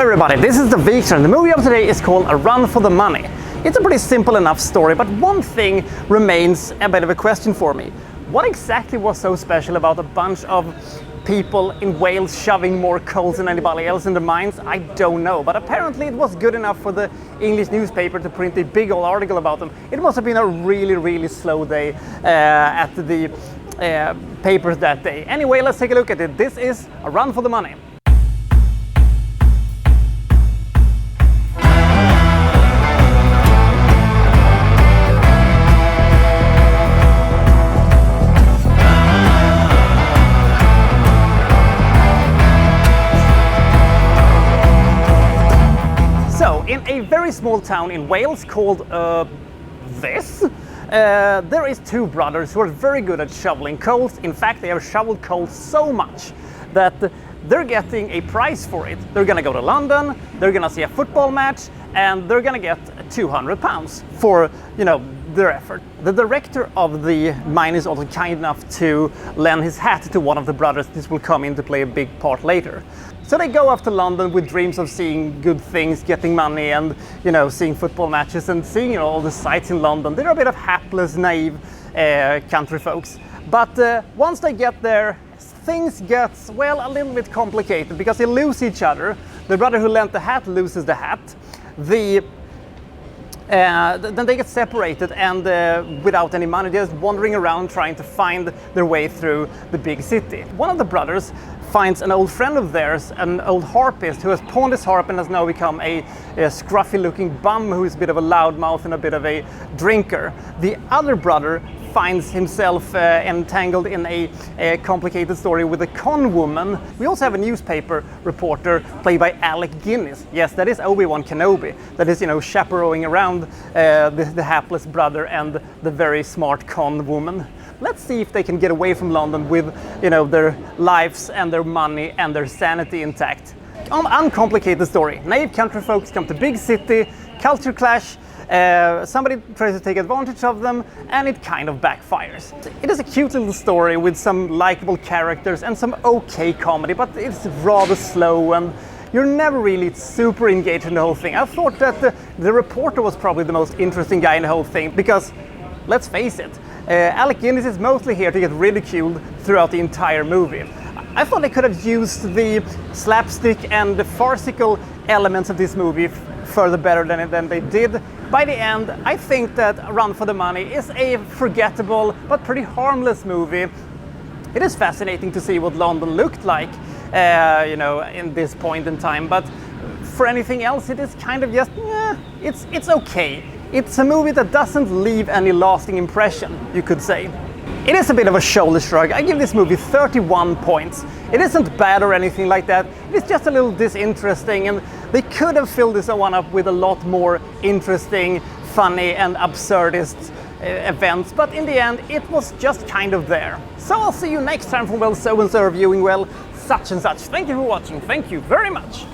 everybody, this is the Victor and the movie of today is called A Run for the Money. It's a pretty simple enough story, but one thing remains a bit of a question for me. What exactly was so special about a bunch of people in Wales shoving more coals than anybody else in the mines? I don't know, but apparently it was good enough for the English newspaper to print a big old article about them. It must have been a really slow day at the papers that day. Anyway, let's take a look at it. This is A Run for the Money. In a very small town in Wales called there is two brothers who are very good at shoveling coals. In fact, they have shoveled coal so much that they're getting a prize for it. They're gonna go to London, they're gonna see a football match, and they're gonna get £200 for, their effort. The director of the mine is also kind enough to lend his hat to one of the brothers. This will come into play a big part later. So they go off to London with dreams of seeing good things, getting money, and seeing football matches and seeing all the sights in London. They're a bit of hapless, naive country folks. But once they get there, things get, a little bit complicated because they lose each other. The brother who lent the hat loses the hat. Then they get separated and without any money, they're just wandering around trying to find their way through the big city. One of the brothers finds an old friend of theirs, an old harpist who has pawned his harp and has now become a scruffy looking bum who is a bit of a loudmouth and a bit of a drinker. The other brother finds himself entangled in a complicated story with a con woman. We also have a newspaper reporter played by Alec Guinness. Yes, that is Obi-Wan Kenobi. That is, chaperoning around the hapless brother and the very smart con woman. Let's see if they can get away from London with, their lives and their money and their sanity intact. Uncomplicated Story. Naive country folks come to big city, culture clash, somebody tries to take advantage of them, and it kind of backfires. It is a cute little story with some likable characters and some okay comedy, but it's rather slow and you're never really super engaged in the whole thing. I thought that the reporter was probably the most interesting guy in the whole thing because, let's face it, Alec Guinness is mostly here to get ridiculed throughout the entire movie. I thought they could have used the slapstick and the farcical elements of this movie further better than they did. By the end, I think that Run for the Money is a forgettable but pretty harmless movie. It is fascinating to see what London looked like, in this point in time, but for anything else, it is kind of just, it's okay. It's a movie that doesn't leave any lasting impression, you could say. It is a bit of a shoulder shrug. I give this movie 31 points. It isn't bad or anything like that. It's just a little disinteresting, and they could have filled this one up with a lot more interesting, funny and absurdist events, but in the end it was just kind of there. So I'll see you next time from so-and-so reviewing such and such. Thank you for watching. Thank you very much.